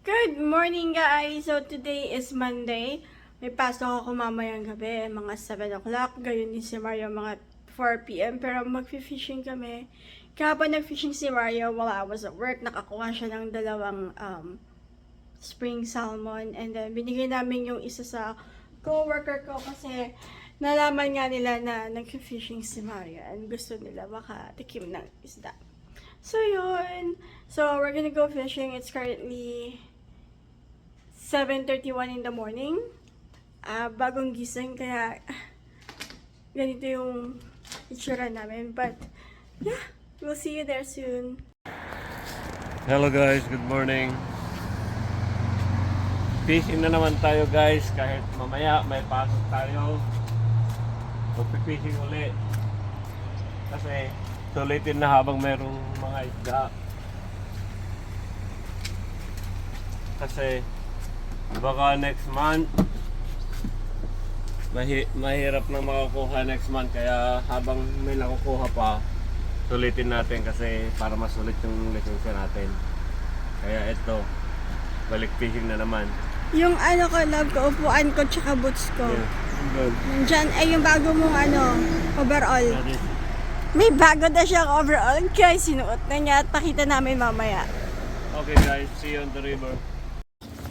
Good morning, guys! So, today is Monday. May pasok ako mamayang gabi, mga 7 o'clock. Gayon din si Mario, mga 4 p.m. Pero mag-fishing kami. Kahapon nag-fishing si Mario while I was at work. Nakakuha siya ng dalawang spring salmon. And then, binigay namin yung isa sa co-worker ko kasi nalaman nga nila na nag-fishing si Mario. And gusto nila makatikim ng isda. So, yun. So, we're gonna go fishing. It's currently 7:31 in the morning. Bagong gising, kaya ganito yung itsura namin. But, yeah, we'll see you there soon. Hello guys, good morning. Fishing na naman tayo guys, kahit mamaya may pasok tayo. Magpipishing uli. Kasi sulitin na habang mayroong mga isda. Kasi baka next month mahirap na makakuha next month, kaya habang may nakukuha pa sulitin natin kasi para masulit yung lisensya natin. Kaya ito, balik fishing na naman. Yung ano ko, love ko, upuan ko, tsaka boots ko. Yeah, good. Nandyan ay yung bago mong overall. That is May bago na siyang overall. Guys, sinuot na niya at pakita namin mamaya. okay guys, see you on the river.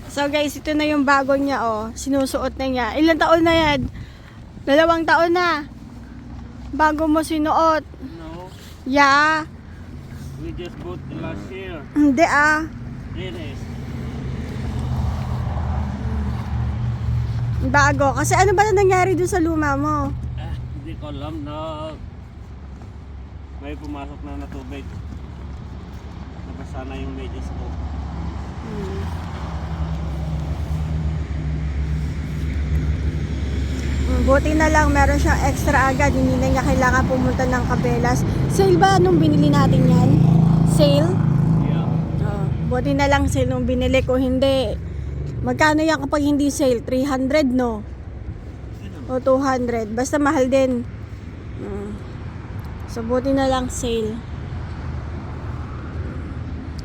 So guys, ito na yung bago niya, oh. Sinusuot na niya. Ilang taon na yan? 2 taon na. Bago mo sinuot. No, Yeah. we just bought the last year. Hindi It is. Bago. Kasi ano ba na nangyari dun sa luma mo? Hindi ko alam na may pumasok na tubig. Nabasa na yung medyas ko. Buti na lang meron siyang extra agad. Hindi na niya kailangan pumunta ng Kabelas. Sale ba nung binili natin yan? Sale? Yeah. Oh, buti na lang sale nung binili. Kung hindi, magkano yan kapag hindi sale? 300 no? O 200. Basta mahal din. So buti na lang sale.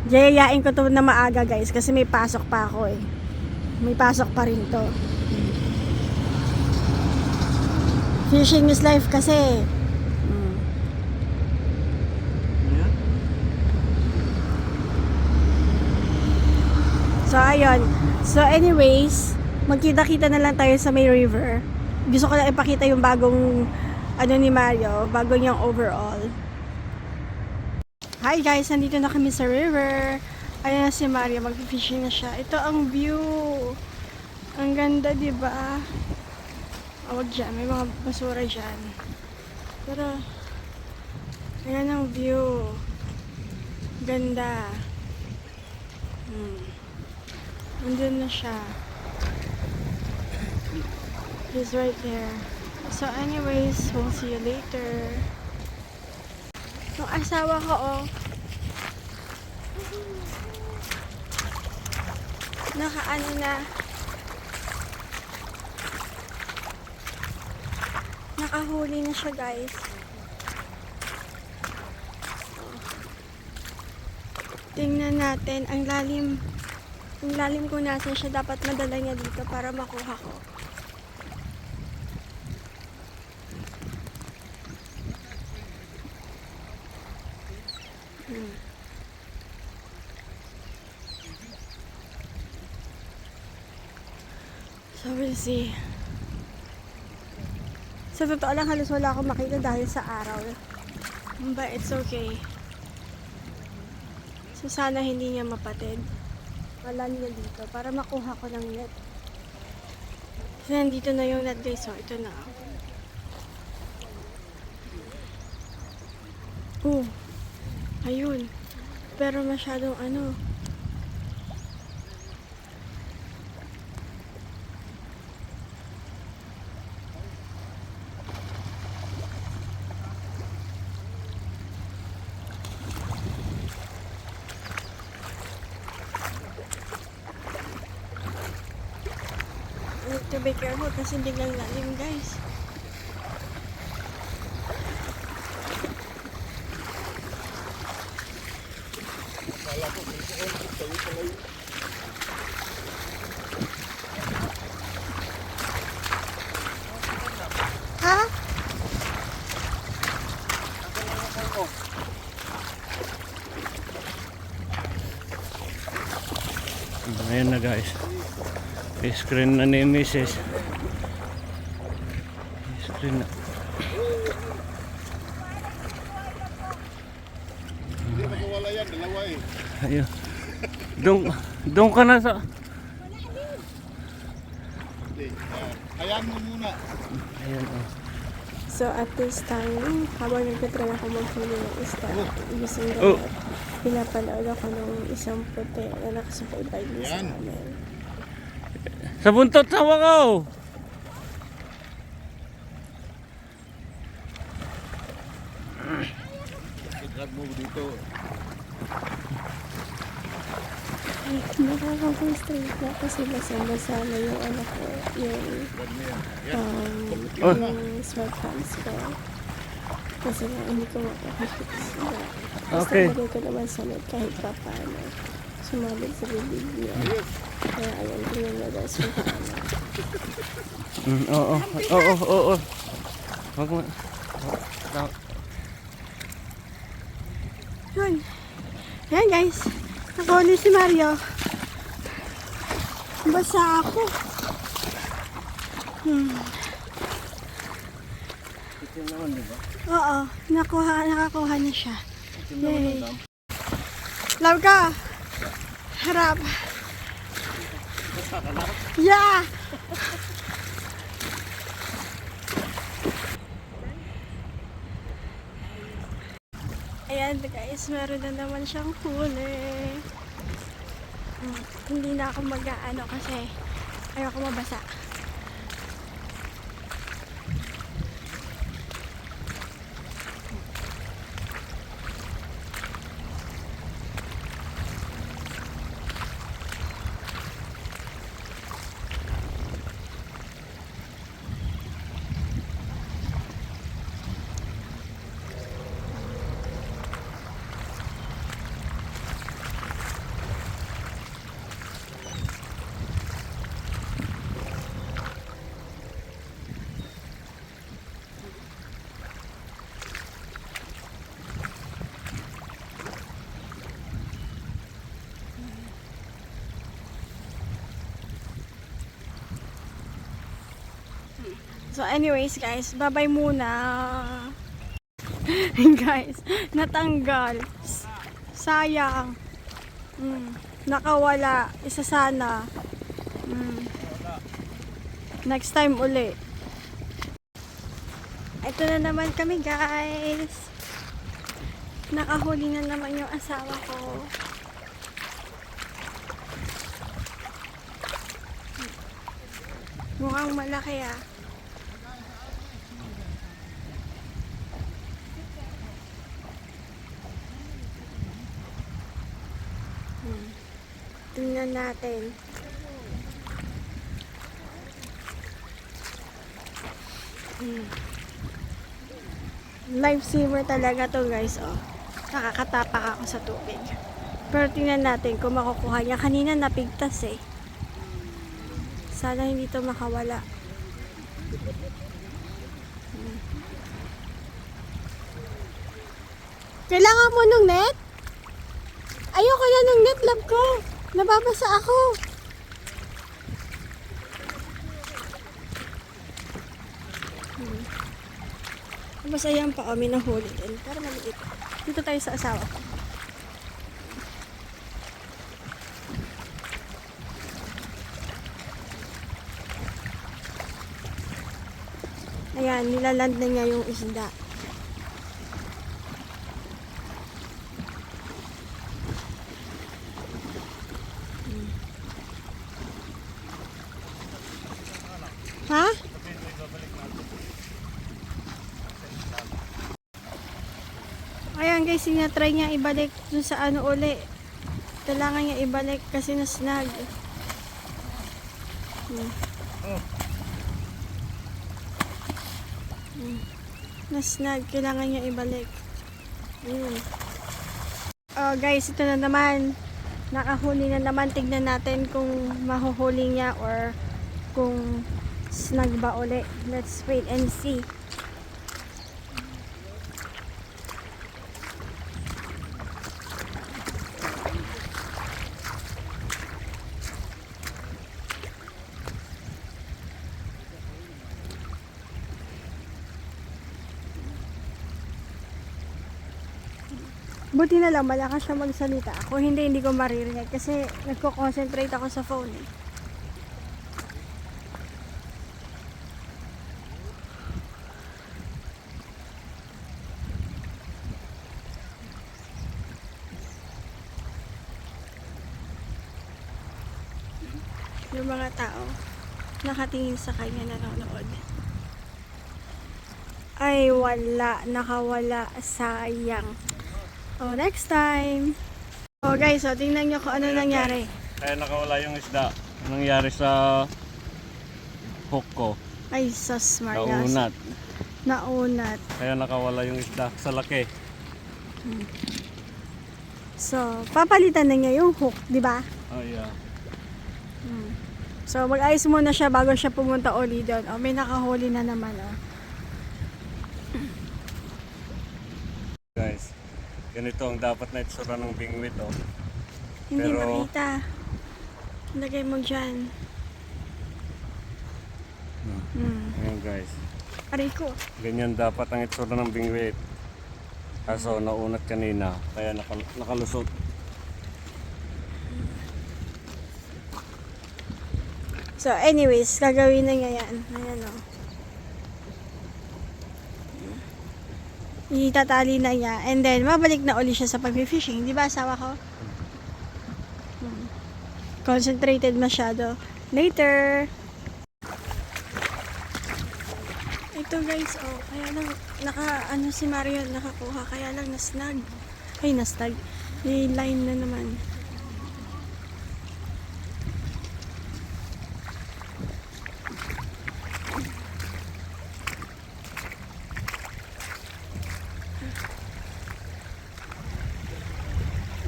Yayayain ko to na maaga guys kasi may pasok pa ako eh. May pasok pa rin to. Fishing is life kasi. Yeah. So ayun. So anyways, magkita-kita na lang tayo sa may river. Gusto ko lang ipakita yung bagong ni Mario, bago niyang overall. Hi guys, nandito na kami sa river. Ayan na si Mario, mag-fishing na siya. Ito ang view. Ang ganda, 'di ba? Awag dyan, may mga basura dyan. Pero, ayan ang view. Ganda. Nandun na siya. He's right there. So anyways, we'll see you later. Yung asawa ko, oh. Nakaano na. Nakahuli na siya, guys. Tingnan natin. Ang lalim. Ang lalim kung nasan siya. Dapat madala niya dito para makuha ko. So we'll see. Sa totoo lang, halos wala akong makita dahil sa araw. But it's okay. So sana hindi niya mapatid. Wala niya dito para makuha ko ng net. So nandito na yung net guys. So ito na. Ayun. Pero masyadong need to be careful kasi biglang lalim guys. Ayan na guys. Screen na ni Mrs. Screen na. Hindi makawala yan, dalawa eh. Ayun. Doon ka na sa... Hindi, hayaan mo muna. Ayan oh. So at this time, habang nagtatry ako maghuli ng isda, igising Oh. ko, pinapanood ako ng isang puti na nakasubaybay din sa Yan. amin. Sa buntot sa wakaw! Itrag mo dito. Nakaka-frustrate na kasi basa-basa na yung ano ko, yung Itrag mo yan. Yan. Oh. yung sweatpants ko. Kasi nga hindi ko makakapit sila. Basta Okay. lagay ko naman sa net kahit pa paano. Sumabit sa bibig niya. Kaya ayun, tingnan niya guys kung paano. Oo. Oo. Wag mo. Yun. Yan guys. Nakahuli si Mario. Basa ako. Ito naman, di ba? Oo. Nakakuha na siya. Yay. Love ka. Harap. Yeah. Ayan guys, meron na naman siyang huli. Hindi na ako mag-ano kasi ayoko mabasa. So anyways guys, bye-bye muna. Guys, natanggal. Sayang. Nakawala. Isa sana. Next time uli. Ito na naman kami guys. Nakahuli na naman yung asawa ko. Mukhang malaki ah. Tingnan natin. Lifesaver talaga to guys, oh. Nakakatapak ako sa tubig. Pero tingnan natin kung makukuha niya. Kanina napigtas eh. Sana hindi to makawala. Kailangan mo nung net? Ayoko na ng net, love ko. Nababasa ako. Tapos ayan pa kami nahuli din. Pero maliit. Dito tayo sa asawa ko. Ayan, nilaland na niya yung isda. Ha? Ayan guys, sinatry niya ibalik dun sa ano uli. Kailangan niya ibalik kasi nasnag. Nasnag, kailangan niya ibalik. Ayun. Oh guys, ito na naman. Nakahuli na naman. Tignan natin kung mahuhuli niya or kung snag ba uli. Let's wait and see. Buti na lang, malakas siya magsalita. Kung hindi, hindi ko maririnig. Kasi nagko-concentrate ako sa phone eh. Yung mga tao nakatingin sa kanya, nanonood. Ay, wala. Nakawala. Sayang. Oh, next time. Oh, guys, oh, tingnan nyo kung ano nangyari. Kaya nakawala yung isda. Anong nangyari sa hook ko? Ay, sus, Marias. Naunat. Naunat. Kaya nakawala yung isda sa laki. So, papalitan na niya yung hook, di ba? Oh yeah. So, mag-ayos muna siya bago siya pumunta uli doon. Oh, may nakahuli na naman, oh. Guys, ganito ang dapat na itsura ng bingwit, oh. Hindi Pero- makita. Lagay mo dyan. Ayan guys. Aray ko. Ganyan dapat ang itsura ng bingwit. Kaso naunat kanina, kaya nakalusot. So, anyways, gagawin na niya yan. Ayan, oh. Itatali na niya. And then, mabalik na uli siya sa pag-fishing. Di ba, asawa ko? Concentrated masyado. Later! Ito guys, oh. Kaya lang, si Mario nakakuha. Kaya lang nasnag. Ay, nasnag. May line na naman.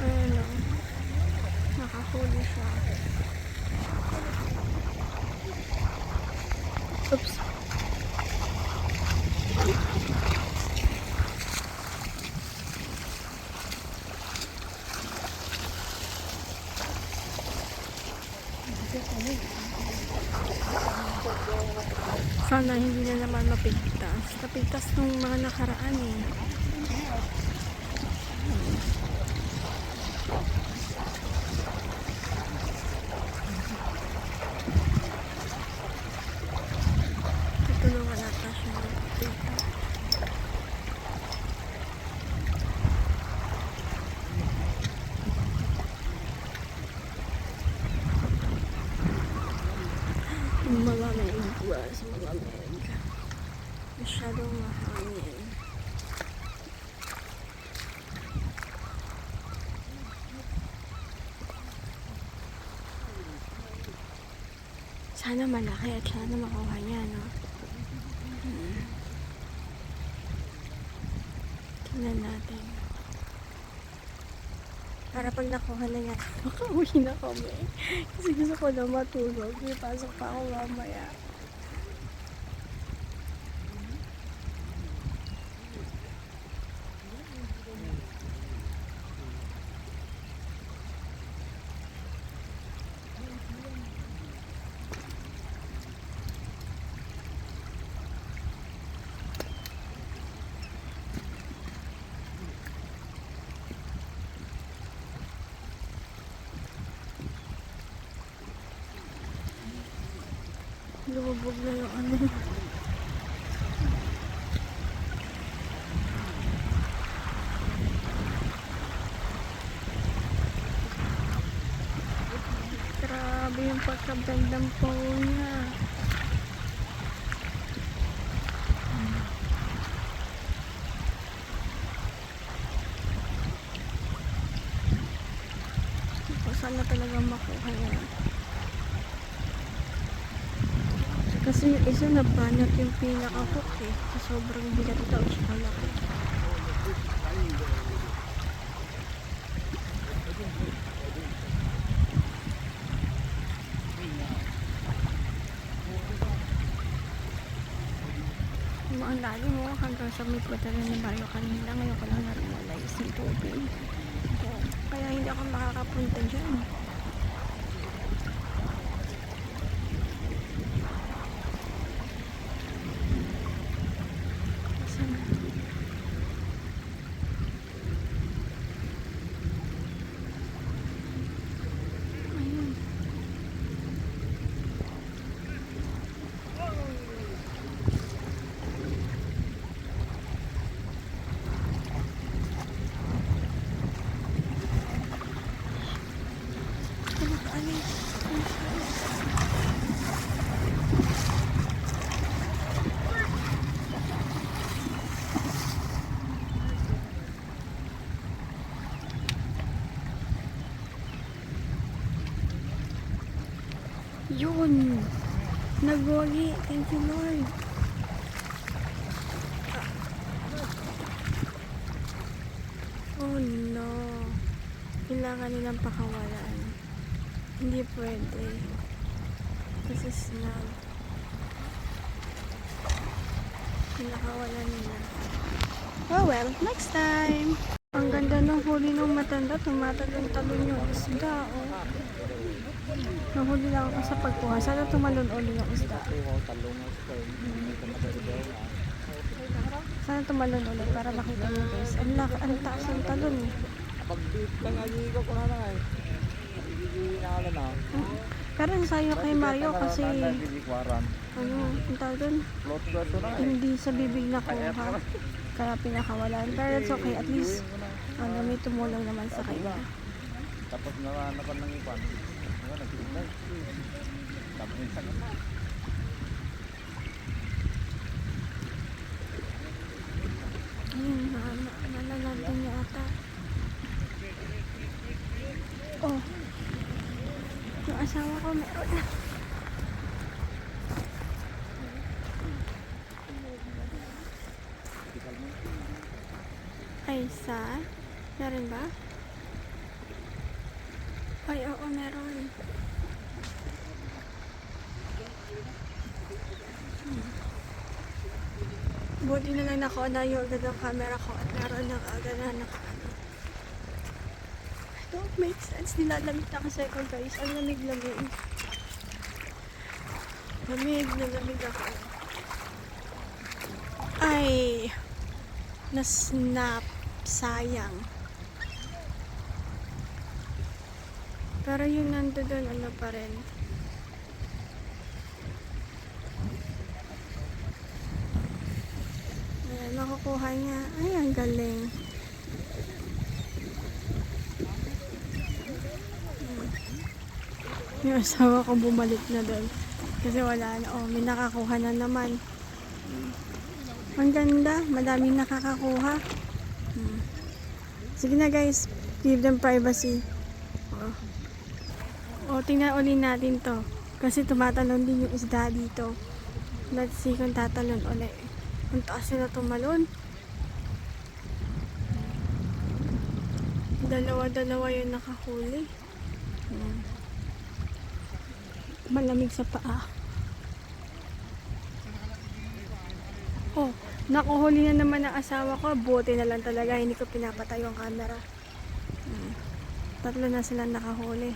Ayan, oh. Nakahuli siya. Oops. Sana hindi na naman mapigtas. Napigtas nung mga nakaraan eh. Tutulungan natin siya magpigtas. Malamig. Malamig. Masyadong mahangin. Sana malaki at sana makuha niya, no? Tingnan natin. Para pag nakuha na niya, makauwi na kami. Kasi gusto ko na matulog. May pasok pa ako mamaya. Lumubog na yung ano. Grabe yung pagkabandang po niya. Sana talaga makuha yan. Kasi yung isa nabanat yung pinaka-hook eh. Sa sobrang bigat ito at saka laki. Ang lalim mo hanggang sa may puta na ni Mario kanina. Ngayon ko lang na-realize yung tubig. Kaya hindi ako makakapunta dyan. Yun! Nagwagi. Thank you, Lord. Oh no. Kailangan nilang pakawalan. Hindi pwede. This is not. Pinakawalan nila. Oh well, next time. Ang ganda ng huli ng matanda. Tumatalon-talon yung isda. Oh. Nahuli lang ako sa pagkuha. Sana tumalon ulit yung isda. Sana tumalon ulit para makita mo guys. Ang taas ng talon eh. Pero sayo kay Mario kasi ano, ang tawag dun, hindi sa bibig na kuha. Kaya pinakawalan. Pero it's okay. At least may tumulong naman sa kanya. Tapos napan ng ipan. Nagkita. Tapos minsan naman. Ayun, nalalagyan niya ata. Oh. Yung asawa ko meron na. Ay, meron ba? Ay, oo, meron. Buti na lang naka-on agad ang camera ko at meron na agad na naka-ano. Don't make sense. Nilalamig na kasi ako guys. Ang lamig-lamig. Lamig na lamig ako. Ay! Na-snap. Sayang. Pero yung nando doon, ano pa rin. Ayan, nakukuha niya. Ay, ang galing. Yung asawa ko bumalik na doon. Kasi wala na. Oh, may nakakuha na naman. Ang ganda. Madaming nakakakuha. Sige na guys. Give them privacy. Oh, tingnan ulit natin to. Kasi tumatalon din yung isda dito. Let's see kung tatalon ulit. Ang taas nila tumalon. Dalawa-dalawa yung nakahuli. Malamig sa paa. Oh, nakuhuli na naman ang asawa ko. Buti na lang talaga. Hindi ko pinapatay yung camera. Tatlo na silang nakahuli.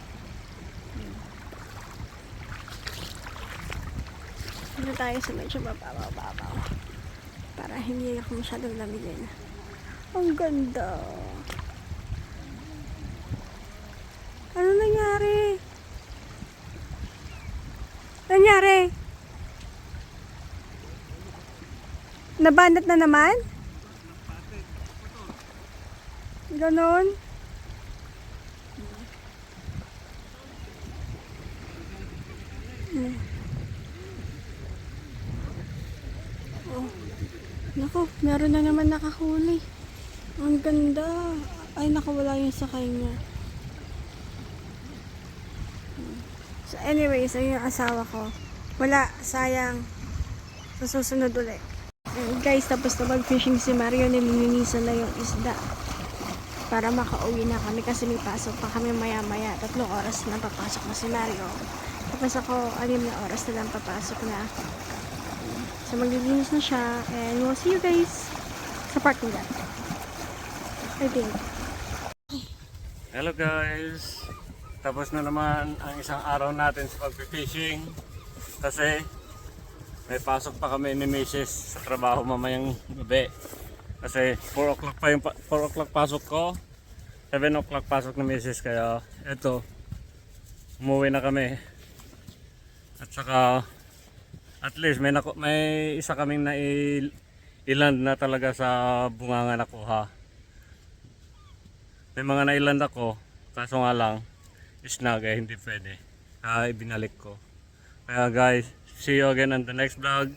Dito tayo sa medyo babaw. Para hindi ako masyadong lamigin. Ang ganda. Ano nangyari? Nabanat na naman? Ganon? Oh. Naku, meron na naman nakahuli. Ang ganda. Ay, nakawala yung sakay niya. So anyways, ayun yung asawa ko. Wala, sayang. So, susunod ulit. Guys, tapos na mag-fishing si Mario, nililinisan na yung isda para makauwi na kami kasi may pasok pa kami maya-maya. 3 oras na papasok na si Mario. Tapos ako, 6 na oras na lang papasok na. So maglilinis na siya and we'll see you guys sa parking lot. I think. Hello guys! Tapos na naman ang isang araw natin sa pag-fishing kasi may pasok pa kami ni Mrs. sa trabaho mamayang gabi. Kasi 4 o'clock pa yung 4 o'clock pasok ko. 7 o'clock pasok ni Mrs. Kaya eto, umuwi na kami. At saka at least may isa kaming nailand na talaga sa bunganga nakuha. May mga nailand ako, kaso nga lang isnag eh, hindi pwede. Kaya ibinalik ko. Kaya guys, see you again on the next vlog.